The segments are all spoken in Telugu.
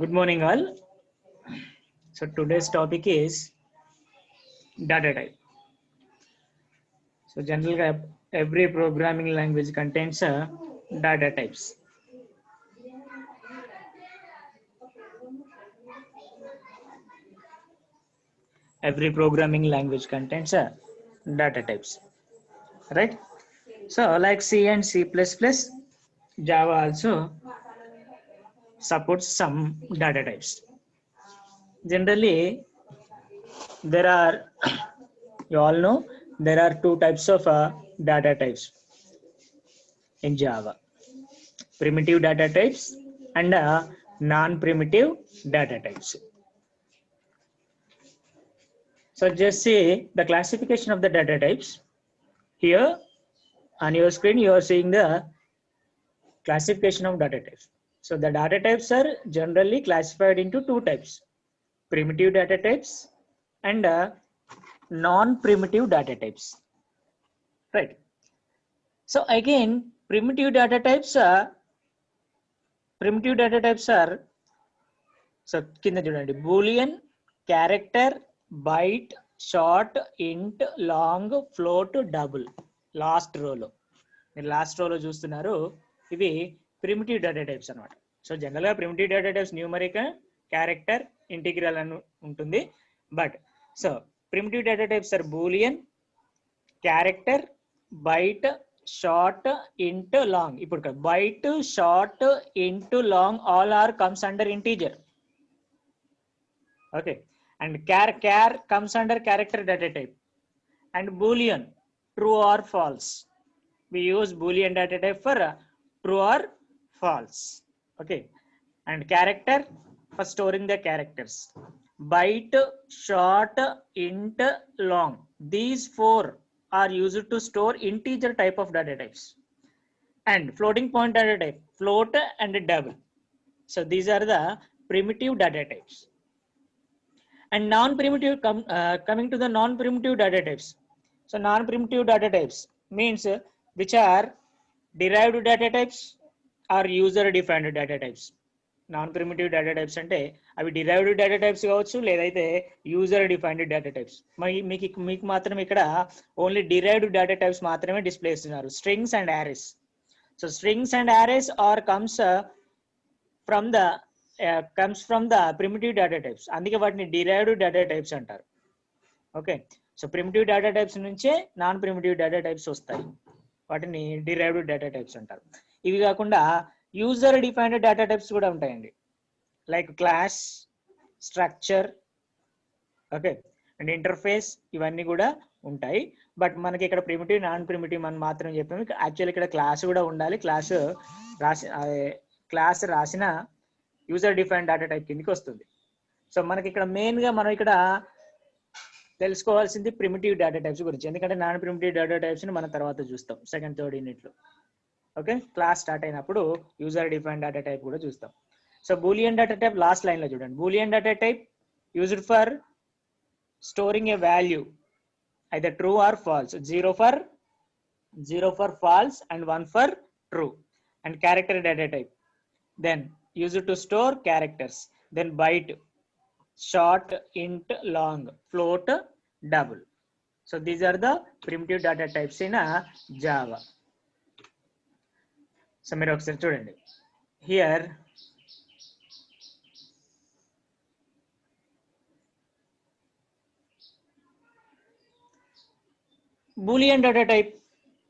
Good morning all. So today's topic is data type. So generally every programming language contains data types. Every programming language contains data types, right? So like C and C++, Java also supports some data types. Generally, there are, you all know, there are two types of data types in Java: primitive data types and non-primitive data types. So just see the classification of the data types. Here on your screen, you are seeing the classification of data types. So the data types are generally classified into two types: primitive data types and non-primitive data types, right? So again, primitive data types are so కింద చూడండి, boolean, character, byte, short, int, long, float, double. Last రోలో మీరు లాస్ట్ రోలో చూస్తున్నారు, ఇవి ప్రిమిటివ్ డేటా టైప్స్ అనమాట. సో జనరల్గా primitive data types numeric, character, integral అని ఉంటుంది. But so primitive data types are Boolean, character, byte, short, int, long. ఇప్పుడు byte, short, int, long all are comes under integer. Okay, and char comes under character data type, and boolean, true or false. We use boolean data type for true or false. Okay, and character for storing the characters. Byte, short, int, long, these four are used to store integer type of data types. And floating point data type, float and double. So these are the primitive data types. And non-primitive coming to the non-primitive data types. So non-primitive data types means which are derived data types or user-defined data types. Non-primitive data types అంటే అవి derived data types కావచ్చు, లేదైతే user-defined data types. మీకు మాత్రం ఇక్కడ ఓన్లీ derived data types మాత్రమే డిస్ప్లే ఇస్తున్నారు, strings and arrays. So strings and arrays are comes from the primitive data types. అందుకే వాటిని derived data types అంటారు. Okay, so primitive data types నుంచే నాన్ ప్రిమిటివ్ డేటా టైప్స్ వస్తాయి, వాటిని derived data types అంటారు. ఇవి కాకుండా యూజర్ డిఫైన్డ్ డేటా టైప్స్ కూడా ఉంటాయండి, like class, structure, okay, and interface, ఇవన్నీ కూడా ఉంటాయి. బట్ మనకి ఇక్కడ ప్రిమిటివ్, నాన్ ప్రిమిటివ్ అని మాత్రం చెప్పాము. యాక్చువల్లీ ఇక్కడ క్లాస్ కూడా ఉండాలి. క్లాస్ రాసిన యూజర్ డిఫైన్డ్ డేటా టైప్ కిందకి వస్తుంది. సో మనకి ఇక్కడ మెయిన్గా మనం ఇక్కడ తెలుసుకోవాల్సింది ప్రిమిటివ్ డేటా టైప్స్ గురించి, ఎందుకంటే నాన్ ప్రిమిటివ్ డేటా టైప్స్ని మనం తర్వాత చూస్తాం సెకండ్, థర్డ్ యూనిట్లో. ఓకే, క్లాస్ స్టార్ట్ అయినప్పుడు యూజర్ డిఫైన్డ్ డేటా టైప్ కూడా చూస్తాం. So Boolean data type last లైన్లో చూడండి. Boolean data type used for storing A value either true or false. 0 for false and 1 for true. And character data type then used to store characters, then byte, short, int, long, float, double. So these are the primitive data types in Java. So మీరు ఒకసారి చూడండి, here boolean data type,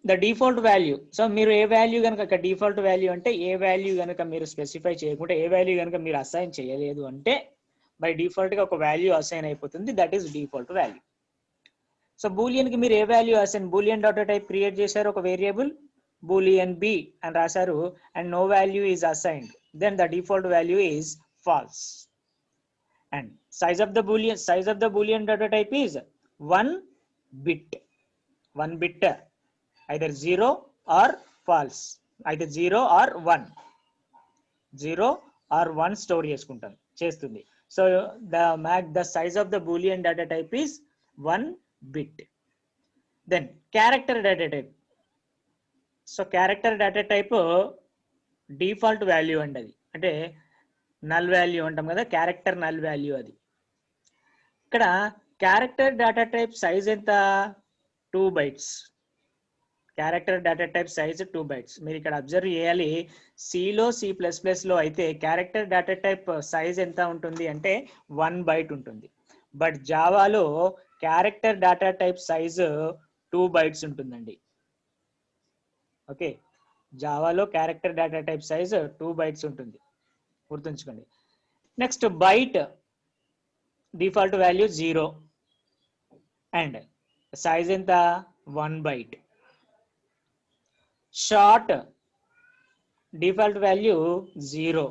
the default value. So మీరు ఏ వాల్యూ కనుక డిఫాల్ట్ వాల్యూ అంటే ఏ వాల్యూ కనుక మీరు స్పెసిఫై చేయకుండా, ఏ వాల్యూ కనుక మీరు అసైన్ చేయలేదు అంటే బై డిఫాల్ట్గా ఒక వాల్యూ అసైన్ అయిపోతుంది, that is default value. So బూలియన్కి మీరు ఏ value assign, boolean data type create చేశారు, ఒక వేరియబుల్ boolean b అని రాశారు, and no value is assigned, then the default value is false. And size of the boolean data type is 1 bit. 1 bit, either 0 or false, either 0 or 1. 0 or 1 store చేస్తుంది. So the size of the boolean data type is 1 bit. Then character data type. So character data type default value అండి, అది అంటే నల్ వాల్యూ అంటాం కదా, క్యారెక్టర్ నల్ వాల్యూ అది. ఇక్కడ క్యారెక్టర్ డేటా టైప్ సైజ్ ఎంత, 2 bytes. Character data type size 2 bytes. మీరు ఇక్కడ అబ్జర్వ్ చేయాలి, సిలో C++లో అయితే క్యారెక్టర్ డేటా టైప్ సైజ్ ఎంత ఉంటుంది అంటే 1 byte ఉంటుంది. బట్ జావాలో character data type size 2 bytes ఉంటుందండి. ఓకే, జావాలో character data type size 2 bytes ఉంటుంది, గుర్తుంచుకోండి. Next byte default value 0 and size ఎంత 1 byte. Short default value 0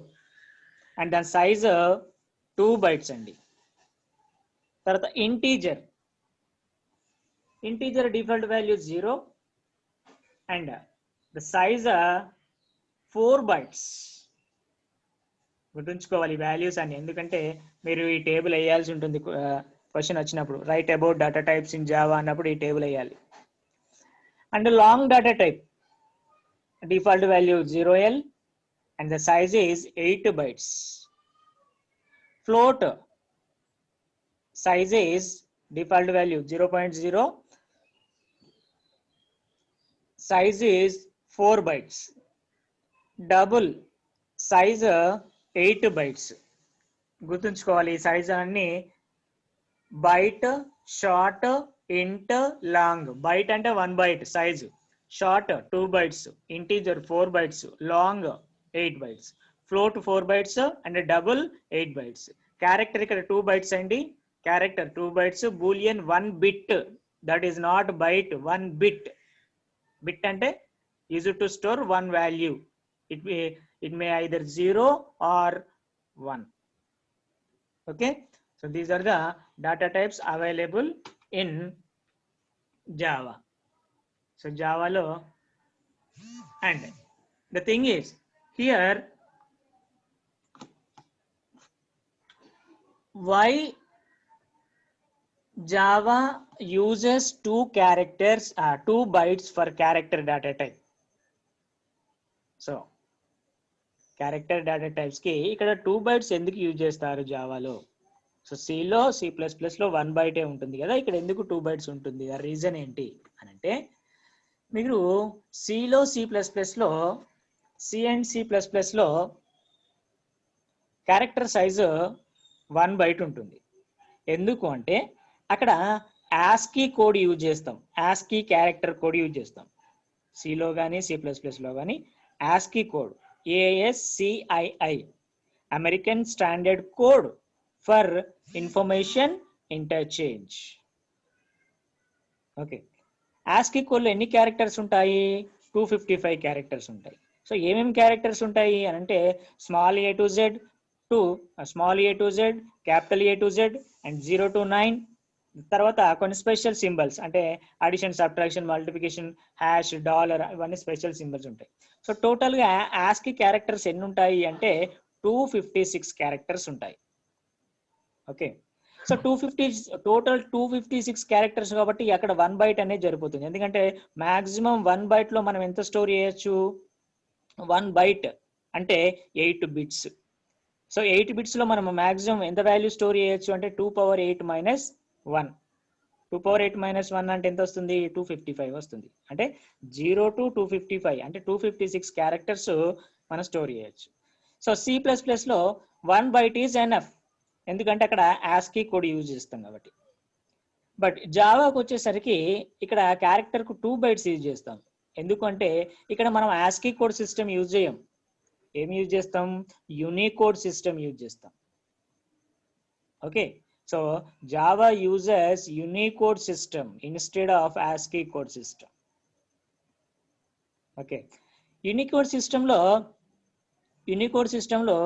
and దాని సైజ్ 2 bytes అండి. తర్వాత integer default value 0 and the size 4 bytes. గుర్తుంచుకోవాలి వాల్యూస్ అని, ఎందుకంటే మీరు ఈ టేబుల్ వేయాల్సి ఉంటుంది క్వశ్చన్ వచ్చినప్పుడు. Right about data types in Java అన్నప్పుడు ఈ టేబుల్ వేయాలి. And long data type default value 0L and the size is 8 bytes. Float size is default value 0.0, size is 4 bytes. Double size 8 bytes. గుర్తుంచుకోవాలి ఈ సైజ్ అన్ని byte, short, int, long. Byte అంటే 1 byte size, short 2 bytes, integer 4 bytes, long 8 bytes, float 4 bytes and double 8 bytes. Character ఇక్కడ 2 bytes అండి, character 2 bytes, boolean 1 bit, that is not byte, 1 bit. Bit అంటే use to store 1 value, it may either 0 or 1. Okay, so these are the data types available in Java. So Java lo, and the thing is here, why Java uses 2 characters, 2 bytes for character data type. So character data types ki ikkada 2 bytes enduku use chestaru Java lo? So C లో C++లో 1 byte ఉంటుంది కదా, ఇక్కడ ఎందుకు 2 bytes ఉంటుంది? ఆ రీజన్ ఏంటి అని అంటే, మీరు సిలో C++లో సి అండ్ C++లో క్యారెక్టర్ సైజు 1 byte ఉంటుంది. ఎందుకు అంటే అక్కడ ASCII కోడ్ యూజ్ చేస్తాం, ASCII క్యారెక్టర్ కోడ్ యూజ్ చేస్తాం. సిలో కానీ C++లో కానీ ASCII code, ASCII, American standard code for information interchange. Okay, ASCII కోడ్లో ఎన్ని క్యారెక్టర్స్ ఉంటాయి? 255 క్యారెక్టర్స్ ఉంటాయి. సో ఏమేమి క్యారెక్టర్స్ ఉంటాయి అని అంటే, small a to z to small a to z, capital A to z and 0 to 9. తర్వాత కొన్ని స్పెషల్ సింబల్స్ అంటే addition, subtraction, multiplication, hash, dollar, ఇవన్నీ స్పెషల్ సింబల్స్ ఉంటాయి. సో టోటల్గా ASCII క్యారెక్టర్స్ ఎన్ని ఉంటాయి అంటే 256 క్యారెక్టర్స్ ఉంటాయి. ఓకే, సో 256 క్యారెక్టర్స్ కాబట్టి అక్కడ 1 byte అనేది జరిపోతుంది. ఎందుకంటే మాక్సిమం 1 byte లో మనం ఎంత స్టోర్ చేయొచ్చు? 1 byte అంటే 8 bits. సో 8 bits లో మనం మాక్సిమం ఎంత వాల్యూ స్టోర్ చేయొచ్చు అంటే 2^8 - 1. 2^8 - 1 అంటే ఎంత వస్తుంది? 255 వస్తుంది. అంటే 0 to 255 అంటే 256 క్యారెక్టర్స్ మనం స్టోర్ చేయొచ్చు. సో C++లో 1 byte ఈజ్ ఎనఫ్, ఎందుకంటే అక్కడ ASCII కోడ్ యూజ్ చేస్తాం కాబట్టి. బట్ జావాకు వచ్చేసరికి ఇక్కడ క్యారెక్టర్ కు 2 bytes యూజ్ చేస్తాం. ఎందుకంటే ఇక్కడ మనం ASCII కోడ్ సిస్టమ్ యూజ్ చేయం. ఏం యూజ్ చేస్తాం? యూనికోడ్ సిస్టమ్ యూజ్ చేస్తాం. Okay, so Java uses Unicode system instead of ASCII code system. Okay, Unicode సిస్టంలో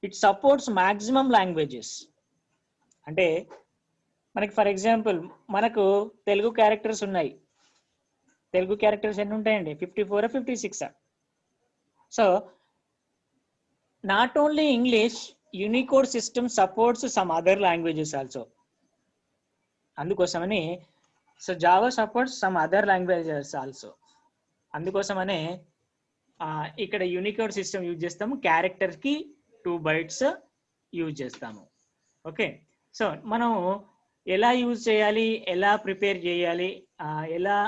ఇట్ సపోర్ట్స్ మాక్సిమం లాంగ్వేజెస్. అంటే మనకి ఫర్ ఎగ్జాంపుల్ మనకు తెలుగు క్యారెక్టర్స్ ఉన్నాయి. తెలుగు క్యారెక్టర్స్ ఎన్ని ఉంటాయండి? 54 56. So not only English, Unicode system supports some other languages also. అందుకోసమని so Java supports some other languages also. అందుకోసమనే ఇక్కడ యూనికోడ్ సిస్టమ్ యూజ్ చేస్తాము, క్యారెక్టర్కి 2 bytes యూజ్ చేస్తాము. ఓకే, సో మనం ఎలా యూజ్ చేయాలి, ఎలా ప్రిపేర్ చేయాలి, ఎలా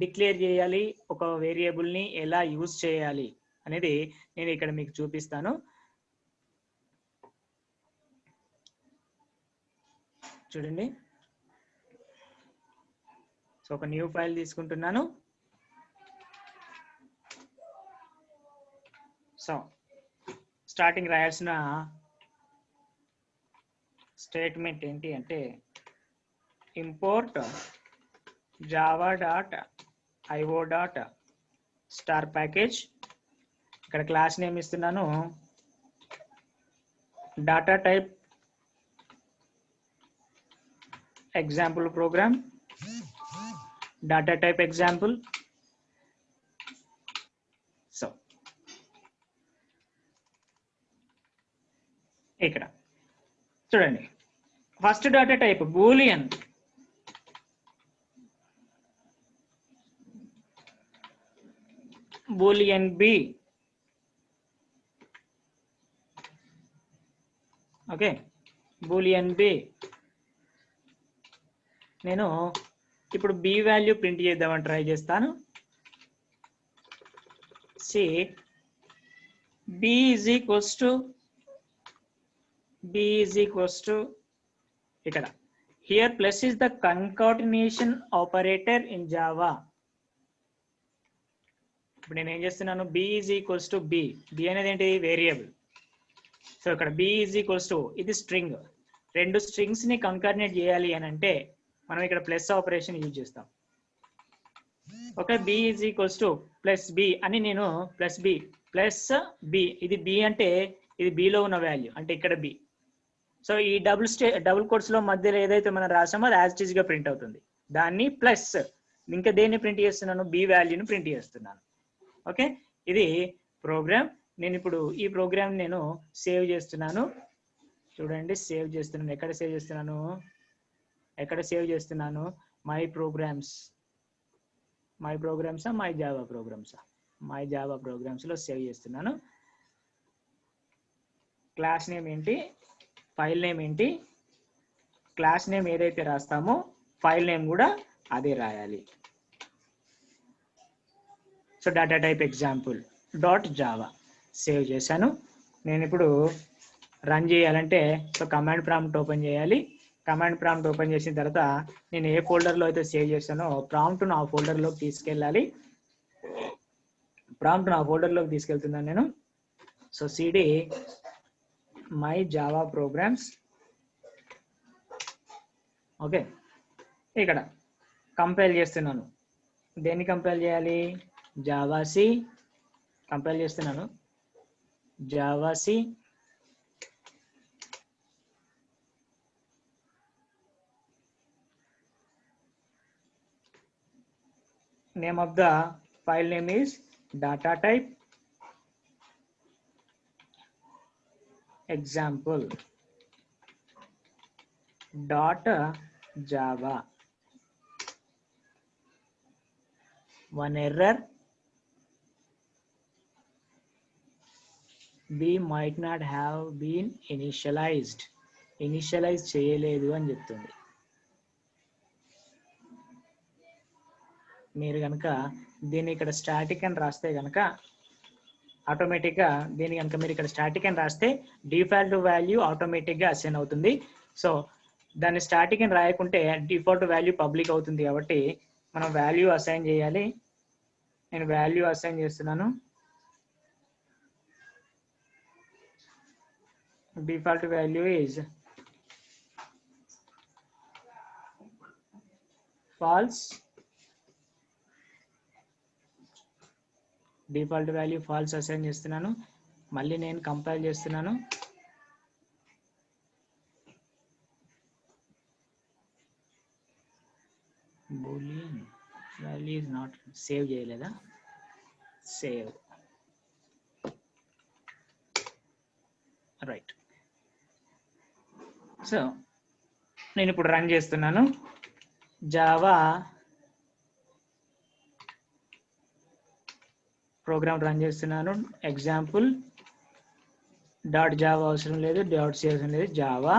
డిక్లేర్ చేయాలి, ఒక వేరియబుల్ని ఎలా యూజ్ చేయాలి అనేది నేను ఇక్కడ మీకు చూపిస్తాను. చూడండి. సో ఒక న్యూ ఫైల్ తీసుకుంటున్నాను. సో స్టార్టింగ్ రాయాల్సిన స్టేట్మెంట్ ఏంటి అంటే ఇంపోర్ట్ java.io.star package. ఇక్కడ క్లాస్ నేమ్ ఇస్తున్నాను data type example program, data type example. So ఇక్కడ చూడండి, first data type boolean. Boolean b. Okay, boolean b. నేను ఇప్పుడు బి వాల్యూ ప్రింట్ చేద్దామని ట్రై చేస్తాను. See b is equals to ఇక్కడ here plus is the concatenation operator in Java. ఇప్పుడు నేను ఏం చేస్తున్నాను, b is equals to B. B అనేది ఏంటి, వేరియబుల్. సో ఇక్కడ బి ఈజ్ ఈక్వల్స్ టు, ఇది స్ట్రింగ్. 2 strings ని కంకాటినేట్ చేయాలి అని అంటే మనం ఇక్కడ ప్లస్ ఆపరేషన్ యూజ్ చేస్తాం. Okay, b is equals to plus b అని నేను ప్లస్ బి, ఇది బి అంటే ఇది బిలో ఉన్న వాల్యూ అంటే ఇక్కడ బి. సో ఈ డబుల్ కోట్స్ లో మధ్యలో ఏదైతే మనం రాసామో అది యాజ్ ఇట్ ఈజ్ గా ప్రింట్ అవుతుంది. దాన్ని ప్లస్ ఇంకా దేన్ని ప్రింట్ చేస్తున్నాను, బి వాల్యూని ప్రింట్ చేస్తున్నాను. ఓకే, ఇది ప్రోగ్రామ్. నేను ఇప్పుడు ఈ ప్రోగ్రామ్ నేను సేవ్ చేస్తున్నాను. చూడండి, సేవ్ చేస్తున్నాను. ఎక్కడ సేవ్ చేస్తున్నాను, మై జావా ప్రోగ్రామ్స్ లో సేవ్ చేస్తున్నాను. క్లాస్ నేమ్ ఏంటి, ఫైల్ నేమ్ ఏంటి, క్లాస్ నేమ్ ఏదైతే రాస్తామో ఫైల్ నేమ్ కూడా అదే రాయాలి. So data type example .java save చేశాను. నేను ఇప్పుడు రన్ చేయాలంటే సో కమాండ్ ప్రాంప్ట్ ఓపెన్ చేయాలి. కమాండ్ ప్రాంప్ట్ ఓపెన్ చేసిన తర్వాత నేను ఏ ఫోల్డర్లో అయితే సేవ్ చేశానో ప్రాంప్ట్ను ఆ ఫోల్డర్లోకి తీసుకెళ్ళాలి. ప్రాంప్ట్ను ఆ ఫోల్డర్లోకి తీసుకెళ్తున్నాను నేను. So CD my Java programs. Okay, ఇక్కడ కంపైల్ చేస్తున్నాను. దేన్ని కంపైల్ చేయాలి, జావాసి కంపైల్ చేస్తున్నాను. జావాసి name of the file name is data type example .java. One error, B might not have been initialized. Initialize చేయలేదు అని చెప్తుంది. మీరు కనుక దీన్ని ఇక్కడ స్టాటిక్ అని రాస్తే కనుక ఆటోమేటిక్గా దీన్ని కనుక మీరు ఇక్కడ స్టాటిక్ అని రాస్తే డిఫాల్ట్ వాల్యూ ఆటోమేటిక్గా అసైన్ అవుతుంది. సో దాన్ని స్టాటిక్ అని రాయకుంటే డిఫాల్ట్ వాల్యూ పబ్లిక్ అవుతుంది. కాబట్టి మనం వాల్యూ అసైన్ చేయాలి. నేను వాల్యూ అసైన్ చేస్తున్నాను. Default value is false. Default value false assign చేస్తున్నాను. మళ్ళీ నేను కంపైల్ చేస్తున్నాను. Boolean value is not save చేయలేదా, సేవ్ రైట్. సో నేను ఇప్పుడు రన్ చేస్తున్నాను. జావా ప్రోగ్రామ్ రన్ చేస్తున్నాను. ఎగ్జాంపుల్ డాట్ జావా అవసరం లేదు, డాట్ సి అవసరం లేదు, Java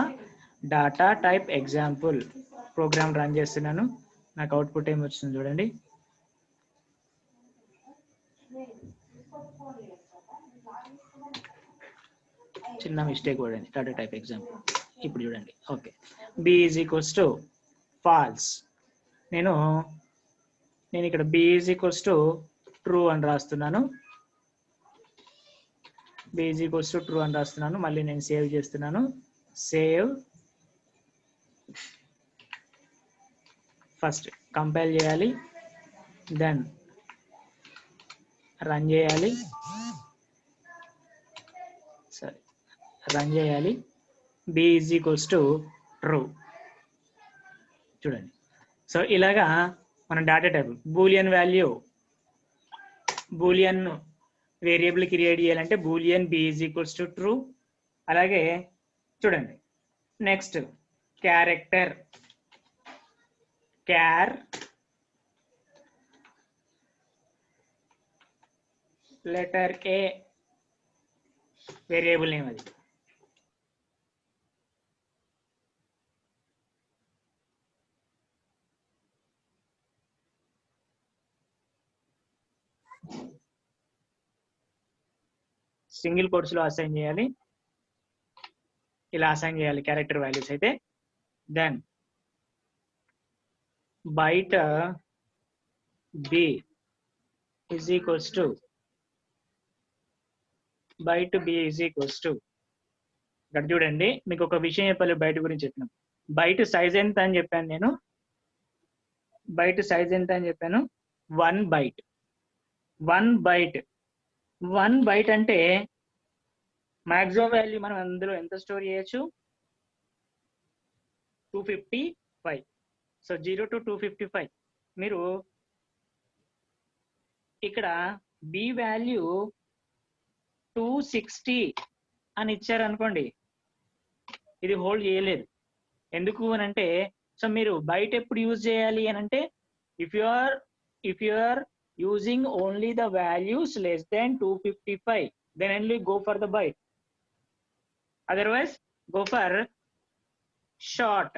data type example program run చేస్తున్నాను. నాకు అవుట్పుట్ ఏమి వచ్చింది చూడండి. చిన్న మిస్టేక్ పడింది, డాటా టైప్ ఎగ్జాంపుల్. ఇప్పుడు చూడండి. Okay, b is equals to false. నేను ఇక్కడ b is equals to true అని రాస్తున్నాను. B is equals to true అని రాస్తున్నాను. మళ్ళీ నేను సేవ్ చేస్తున్నాను. సేవ్. ఫస్ట్ కంపైల్ చేయాలి, దెన్ రన్ చేయాలి. సరే, రన్ చేయాలి. B is equals to true. చూడండి. సో ఇలాగా మనం data type boolean value, boolean variable create చేయాలంటే boolean b is equals to true. అలాగే చూడండి, నెక్స్ట్ క్యారెక్టర్, క్యార్ లెటర్ ఏ వేరియబుల్ నేమ్ అది. సింగిల్ కోట్స్ లో అసైన్ చేయాలి. ఇలా అసైన్ చేయాలి క్యారెక్టర్ వాల్యూస్ అయితే. దెన్ బయట బి ఈజ్ ఈక్వల్స్ టు బయట బి ఈజ్ ఈక్వల్స్ టు, ఇక్కడ చూడండి మీకు ఒక విషయం చెప్పాలి బయట గురించి చెప్పినాం. బయట సైజ్ ఎంత అని చెప్పాను నేను, బయట సైజ్ ఎంత అని చెప్పాను, 1 బైట్. 1 బైట్, 1 బైట్ అంటే మాక్సిమం వాల్యూ మనం అందులో ఎంత స్టోర్ చేయొచ్చు, 255. So 0 to 255. మీరు ఇక్కడ బి వాల్యూ 260 అని ఇచ్చారనుకోండి, ఇది హోల్డ్ చేయలేదు. ఎందుకు అని అంటే, సో మీరు బైట్ ఎప్పుడు యూజ్ చేయాలి అని అంటే, if you are using only the values less than 255, then only go for the byte. Otherwise go for short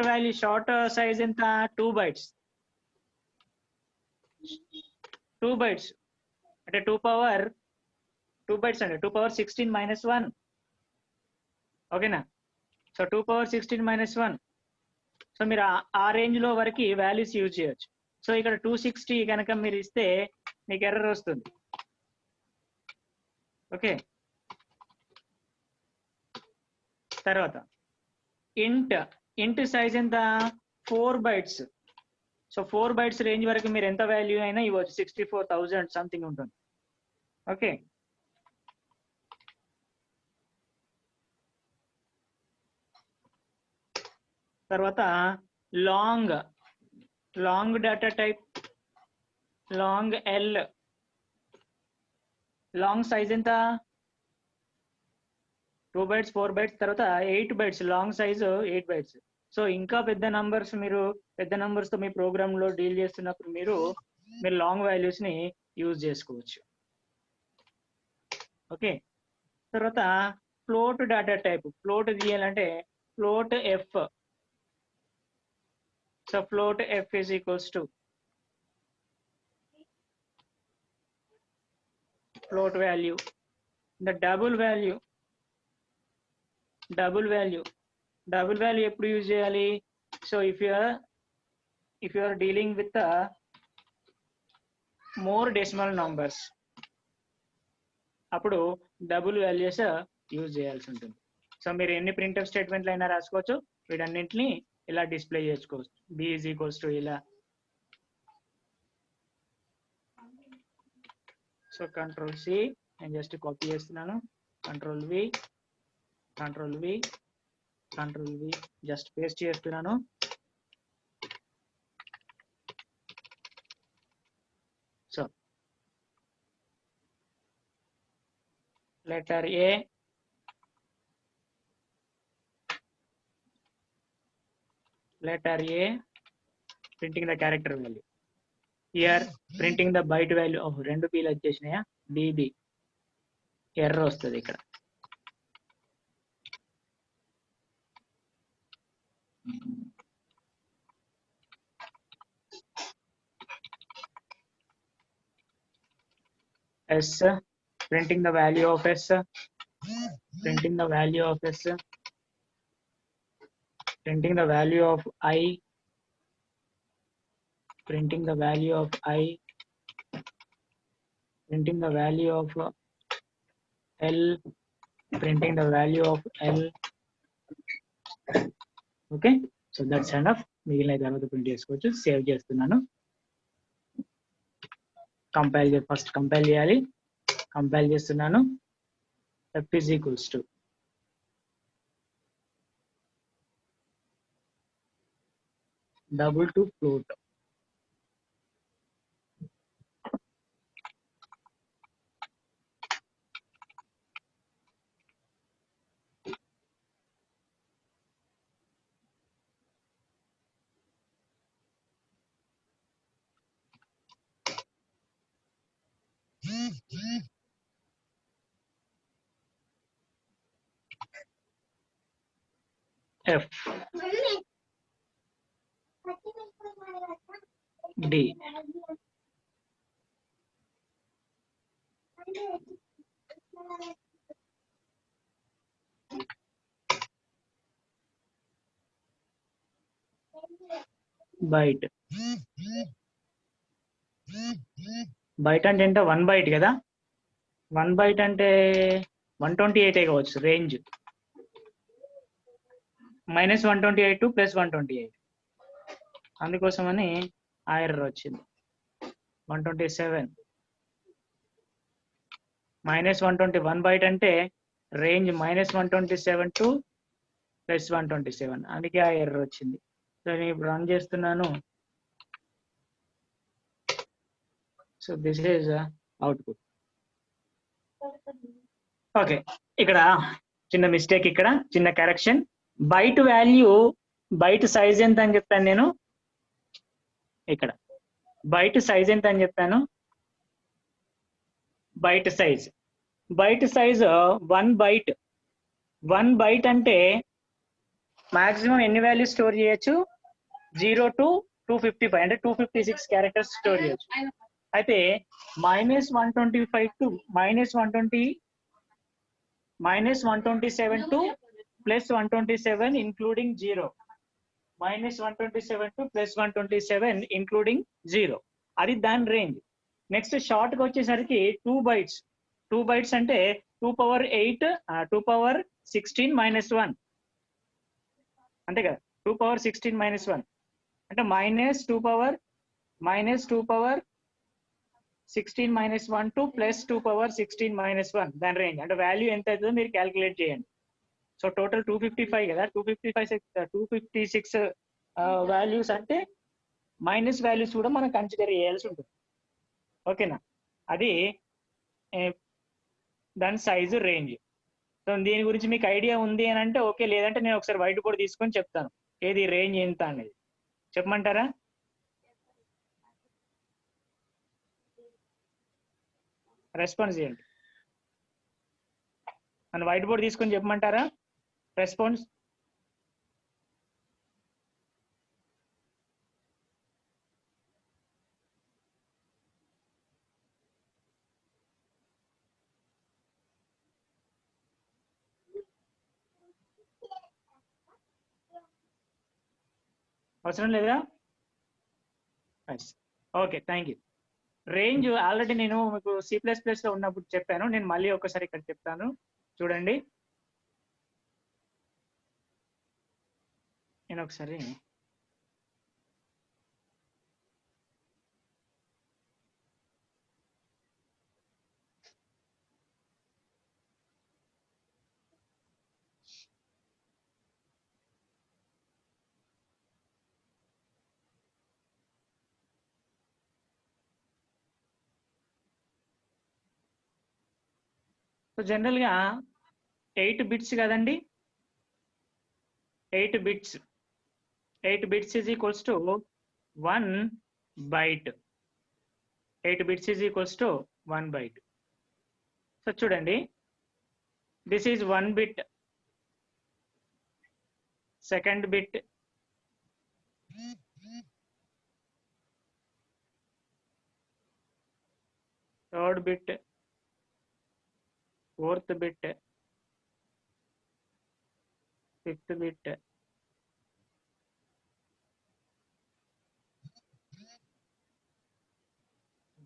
value. Short size ఎంత, 2 bytes. 2 bytes అంటే 2 bytes అంటే 2 power 16 minus 1. ఓకేనా? So 2 power 16 minus 1. సో మీరు ఆ రేంజ్ లో వరకు వాల్యూస్ యూజ్ చేయొచ్చు. సో ఇక్కడ 260 కనుక మీరు ఇస్తే మీకు ఎర్రర్ వస్తుంది. ఓకే, తర్వాత ఇంట్ సైజ్ ఎంత, 4 bytes. సో 4 bytes రేంజ్ వరకు మీరు ఎంత వాల్యూ అయినా ఇవ్వచ్చు, 64,000 సంథింగ్ ఉంటుంది. ఓకే, తర్వాత long data type, long L. Long size ఎంత, 2 bytes, 4 bytes, తర్వాత 8 bytes. Long size 8 bytes. So ఇంకా పెద్ద నంబర్స్, మీరు పెద్ద నంబర్స్ తో మీ ప్రోగ్రామ్ లో డీల్ చేస్తున్నప్పుడు మీరు లాంగ్ వాల్యూస్ ని యూజ్ చేసుకోవచ్చు. ఓకే, తర్వాత ఫ్లోట్ డేటా టైప్. ఫ్లోట్ తీయాలంటే float F. So float F is equals to float value, the double value ఎప్పుడు యూజ్ చేయాలి, so if you are dealing with the more decimal numbers, అప్పుడు డబుల్ వాల్యూస్ యూజ్ చేయాల్సి ఉంటుంది. సో మీరు ఎన్ని ప్రింట్ఎఫ్ స్టేట్మెంట్లు అయినా రాసుకోవచ్చు, వీటన్నింటిని ఇలా డిస్ప్లే చేసుకోవచ్చు. బి ఈజ్ ఈక్వల్స్ టు ఇలా. సో కంట్రోల్ సి, నేను జస్ట్ కాపీ చేస్తున్నాను, కంట్రోల్ వి, జస్ట్ పేస్ట్ చేస్తున్నాను. So letter A, letter A, printing the character value. Here printing the byte value. Oh, రెండు పీలు వచ్చేసినాయా? DB ఎర్రర్ వస్తుంది ఇక్కడ. S, printing the value of S, printing the value of S, printing the value of I, printing the value of I, printing the value of L, printing the value of L. Okay, so that's enough. మిగిలిన తర్వాత ప్రింట్ చేసుకోవచ్చు. సేవ్ చేస్తున్నాను. ఫస్ట్ కంపైల్ చేయాలి. కంపైల్ చేస్తున్నాను. F is equals to double to float. F D byte. Byte అంటే ఎంత? 1 బైట్ కదా. 1 బైట్ అంటే 128 కావచ్చు రేంజ్. -128 టు +128. అందుకోసమని ఆ ఎర్రర్ వచ్చింది. 127 -121 బైట్ అంటే రేంజ్ -127 టు +127. అందుకే ఆ ఎర్రర్ వచ్చింది. సో నేను ఇప్పుడు రన్ చేస్తున్నాను. So this is output. Okay, ఇక్కడ చిన్న మిస్టేక్, ఇక్కడ చిన్న correction. Byte value, byte size ఎంత అని చెప్పాను నేను. ఇక్కడ బైట్ సైజ్ ఎంత అని చెప్పాను. Byte size 1 byte. 1 బైట్ అంటే మాక్సిమం ఎన్ని వాల్యూస్ స్టోర్ చేయొచ్చు? 0 to 255 అంటే 256 క్యారెక్టర్స్ స్టోర్ చేయొచ్చు. అయితే -125 to -127 to +127 including 0. -127 to +127 including 0. అది దాని రేంజ్. నెక్స్ట్ షార్ట్ కి వచ్చేసరికి 2 బైట్స్. 2 బైట్స్ అంటే 2^8 2^16 -1 అంతే కదా. 2^16 -1 అంటే -2^16 -1 టు +2^16 -1 దాని రేంజ్. అంటే వాల్యూ ఎంత అవుతుందో మీరు క్యాల్కులేట్ చేయండి. సో టోటల్ 255 కదా. 256 వాల్యూస్ అంటే మైనస్ వాల్యూస్ కూడా మనం కన్సిడర్ చేయాల్సి ఉంటుంది. ఓకేనా, అది దాని సైజు రేంజ్. సో దీని గురించి మీకు ఐడియా ఉంది అని అంటే ఓకే, లేదంటే నేను ఒకసారి వైట్ బోర్డ్ తీసుకొని చెప్తాను ఏది రేంజ్ ఎంత అనేది. చెప్పమంటారా? రెస్పాన్స్ చేయండి. నన్ను వైట్ బోర్డ్ తీసుకొని చెప్పమంటారా రెస్పాన్స్? అవసరం లేదా? Okay, thank you. Range already నేను మీకు C++ లో ఉన్నప్పుడు చెప్పాను. నేను మళ్ళీ ఒకసారి ఇక్కడ చెప్తాను, చూడండి. నేను ఒకసారి సో జనరల్గా 8 బిట్స్ కదండి. 8 bits 8 bits is equals to 1 byte. 8 bits is equals to 1 byte. So చూడండి, this is 1 bit, second bit, third bit, fourth bit, fifth bit,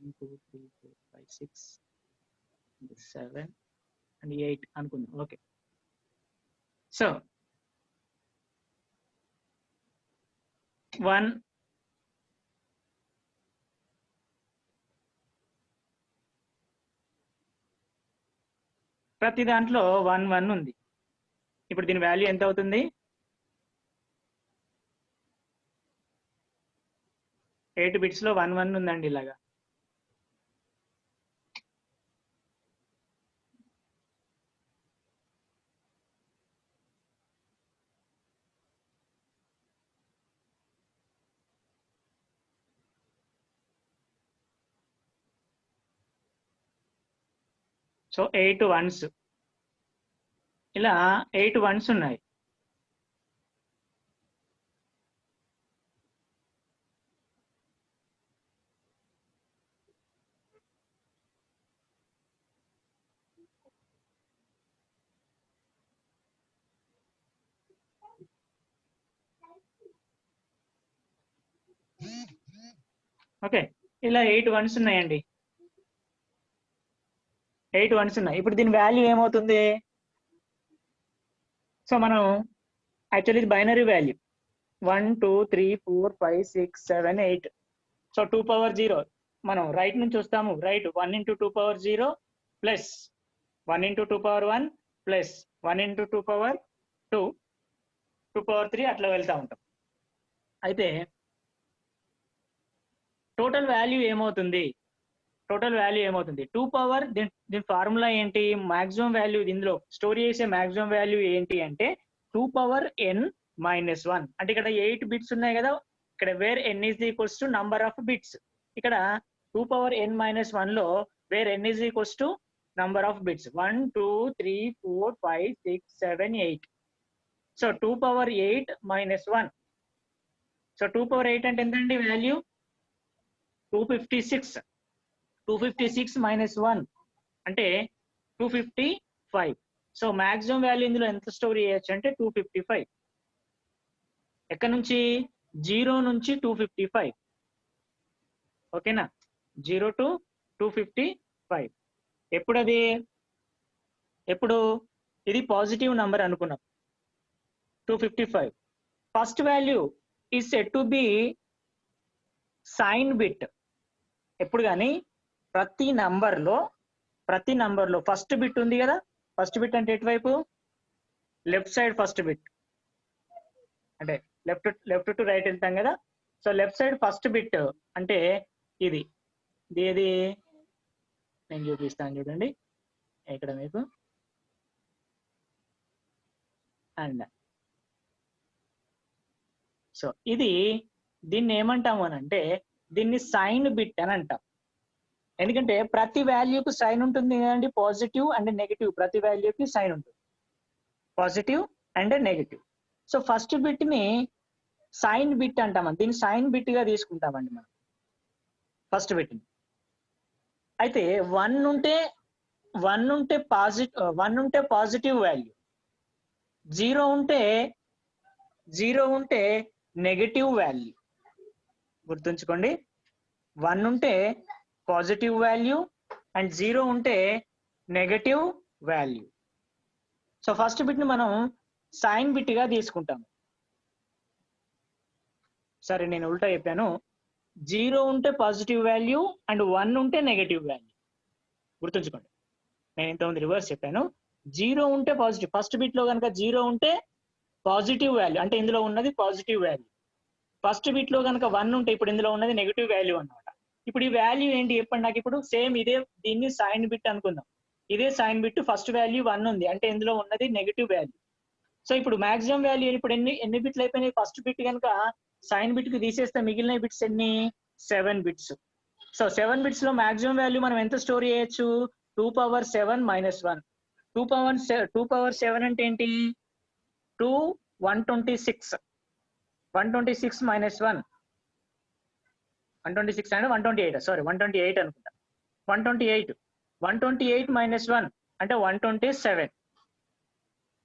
1, 2, 3, 4, 5, 6, 7 and 8 అనుకుందాం. ఓకే, సో 1 ప్రతి దాంట్లో 1 1 ఉంది. ఇప్పుడు దీని వాల్యూ ఎంత అవుతుంది? 8 బిట్స్ లో 1 1 ఉందండి ఇలాగా. సో 8 1s, ఇలా 8 1s ఉన్నాయి. ఓకే, ఇలా 8 1s ఉన్నాయండి. 8 1s ఉన్నాయి. ఇప్పుడు దీని వాల్యూ ఏమవుతుంది? సో మనం యాక్చువల్లీ ఇది బైనరీ వాల్యూ 1 2 3 4 5 6 7 8. సో 2 పవర్ 0 మనం రైట్ నుంచి వస్తాము. Right 1 into 2 power 0 plus 1 into 2 power 1 plus 1 into 2 power 2 2 power 3 అట్లా వెళ్తా ఉంటాం. అయితే టోటల్ వాల్యూ ఏమవుతుంది? టోటల్ వాల్యూ ఏమవుతుంది? 2 పవర్, దీని ఫార్ములా ఏంటి? మాక్సిమం వాల్యూ, ఇందులో స్టోర్ చేసే మాక్సిమం వాల్యూ ఏంటి అంటే 2 పవర్ n minus 1. అంటే ఇక్కడ 8 బిట్స్ ఉన్నాయి కదా, ఇక్కడ where n is equals to number of bits. ఇక్కడ 2 పవర్ n minus 1 లో వేర్ n is equals to number of bits 1 2 3 4 5 6 7 8. So 2 power 8 minus 1. So 2 power 8 అంటే ఎంతండి వాల్యూ? 256. 256 minus 1 అంటే 255. సో మాక్సిమం వాల్యూ ఇందులో ఎంత స్టోర్ చేయొచ్చు అంటే 255. ఎక్కడ నుంచి? 0 నుంచి 255. ఓకేనా? 0 to 255. ఎప్పుడు ఇది పాజిటివ్ నంబర్ అనుకున్నాం. 255 first value is set to be sign bit. ఎప్పుడు కానీ ప్రతి నంబర్లో ఫస్ట్ బిట్ ఉంది కదా, ఫస్ట్ బిట్ అంటే ఎటువైపు? లెఫ్ట్ సైడ్ ఫస్ట్ బిట్, అంటే లెఫ్ట్ టు రైట్ వెళ్తాం కదా. So left side first bit అంటే ఇది ఏది నేను చూపిస్తాను చూడండి ఇక్కడ మీకు. అండ్ సో దీన్ని ఏమంటాము అని అంటే దీన్ని సైన్ బిట్ అని అంటాం. ఎందుకంటే ప్రతి వాల్యూకి సైన్ ఉంటుంది కదండి, పాజిటివ్ అండ్ నెగిటివ్. ప్రతి వాల్యూకి సైన్ ఉంటుంది, positive and negative. So first bit ని సైన్ బిట్ అంటాం. దీన్ని సైన్ బిట్ గా తీసుకుంటామండి మనం ఫస్ట్ బిట్ ని. అయితే 1 ఉంటే పాజిటివ్ వాల్యూ, 0 ఉంటే నెగటివ్ వాల్యూ. గుర్తుంచుకోండి, 1 ఉంటే పాజిటివ్ వాల్యూ అండ్ 0 ఉంటే negative value. So first bit ని మనం సైన్ బిట్ గా తీసుకుంటాము. సరే, నేను ఉల్టా చెప్పాను. 0 ఉంటే పాజిటివ్ వాల్యూ అండ్ 1 ఉంటే నెగటివ్ వాల్యూ. గుర్తుంచుకోండి, నేను ఇంతకుముందు రివర్స్ చెప్పాను. 0 ఉంటే పాజిటివ్, ఫస్ట్ బిట్ లో కనుక 0 ఉంటే పాజిటివ్ వాల్యూ, అంటే ఇందులో ఉన్నది పాజిటివ్ వాల్యూ. ఫస్ట్ బిట్ లో కనుక 1 ఉంటే ఇప్పుడు ఇందులో ఉన్నది నెగటివ్ వాల్యూ అన్నమాట. ఇప్పుడు ఈ వాల్యూ ఏంటి చెప్పండి నాకు. ఇప్పుడు సేమ్ దీన్ని సైన్ బిట్ అనుకుందాం. ఇదే సైన్ బిట్, ఫస్ట్ వాల్యూ 1 ఉంది అంటే ఇందులో ఉన్నది నెగటివ్ వాల్యూ. సో ఇప్పుడు మాక్సిమం వాల్యూ ఇప్పుడు ఎన్ని బిట్లు అయిపోయినాయి? ఫస్ట్ బిట్ కనుక సైన్ బిట్ కి తీసేస్తే మిగిలిన బిట్స్ ఎన్ని? 7 బిట్స్. సో 7 బిట్స్ లో మాక్సిమం వాల్యూ మనం ఎంత స్టోర్ చేయొచ్చు? 2⁻7 - 1. 2⁻7 అంటే ఏంటి? 2 126. 126 - 1. 126 అంటే 128. సారీ 128 అనుకుంటా. 128. 128 - 1 అంటే 127.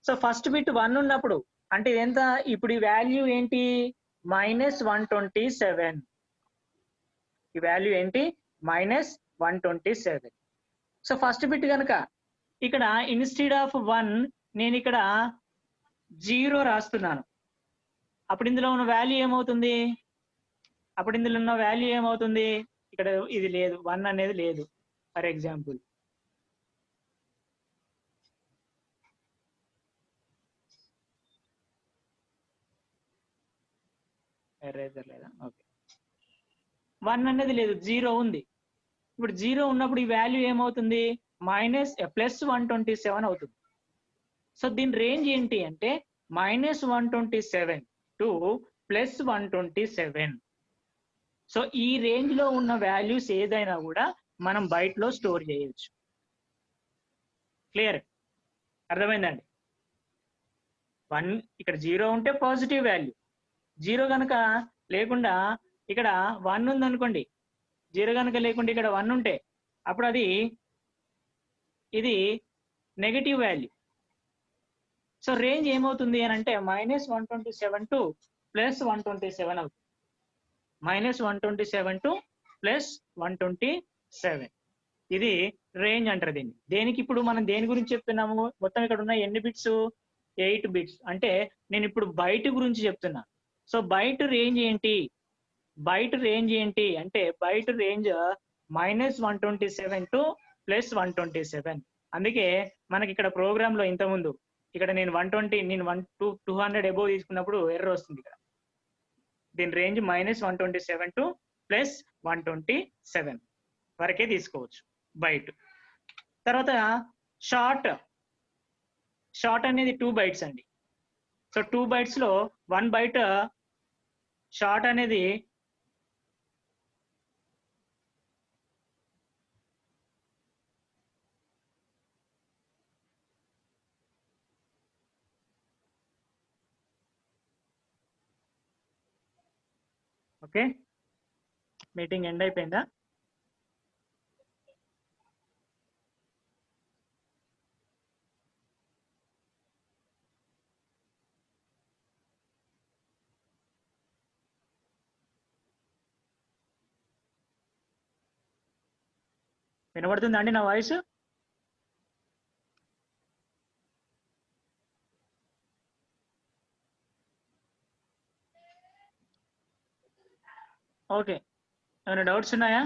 సో ఫస్ట్ బిట్ 1 ఉన్నప్పుడు అంటే ఎంత? ఇప్పుడు ఈ వాల్యూ ఏంటి? -127. ఈ వాల్యూ ఏంటి? -127. సో ఫస్ట్ బిట్ కనుక ఇక్కడ ఇన్స్టెడ్ ఆఫ్ 1 నేను ఇక్కడ 0 రాస్తున్నాను. అప్పుడు ఇందులో ఉన్న వాల్యూ ఏమవుతుంది? ఇక్కడ ఇది లేదు, 1 అనేది లేదు. ఫర్ ఎగ్జాంపుల్ ఎరేజర్ లేదా? ఓకే, 1 అనేది లేదు, 0 ఉంది. ఇప్పుడు 0 ఉన్నప్పుడు ఈ వాల్యూ ఏమవుతుంది? +127 అవుతుంది. సో దీని రేంజ్ ఏంటి అంటే -127 to +127. సో ఈ రేంజ్ లో ఉన్న వాల్యూస్ ఏదైనా కూడా మనం బైట్లో స్టోర్ చేయొచ్చు. క్లియర్? అర్థమైందండి? 1 ఇక్కడ 0 ఉంటే పాజిటివ్ వాల్యూ, 0 కనుక లేకుండా ఇక్కడ 1 ఉంది అనుకోండి, 0 కనుక లేకుండా ఇక్కడ 1 ఉంటే అప్పుడు ఇది నెగటివ్ వాల్యూ. సో రేంజ్ ఏమవుతుంది అని అంటే -127 to +127 అవుతుంది. -127 to +127 ఇది రేంజ్ అంటారు దీన్ని. దేనికి ఇప్పుడు మనం దేని గురించి చెప్తున్నాము? మొత్తం ఇక్కడ ఉన్న ఎన్ని బిట్స్? 8 బిట్స్. అంటే నేను ఇప్పుడు బైట్ గురించి చెప్తున్నా. సో బైట్ రేంజ్ ఏంటి అంటే బైట్ రేంజ్ -127 to +127. అందుకే మనకి ఇక్కడ ప్రోగ్రామ్ లో ఇంతకుముందు ఇక్కడ నేను 200 అబోవ్ తీసుకున్నప్పుడు ఎర్రర్ వస్తుంది. ఇక్కడ దీని రేంజ్ -127 to +127 వరకే తీసుకోవచ్చు బైట్. తర్వాత షార్ట్ అనేది 2 బైట్స్ అండి. సో 2 బైట్స్ లో 1 బైట్ షార్ట్ అనేది ఓకే. మీటింగ్ ఎండ్ అయిపోయిందా? వినబడుతుందా అండి నా వాయిస్? ఓకే, ఏమైనా డౌట్స్ ఉన్నాయా?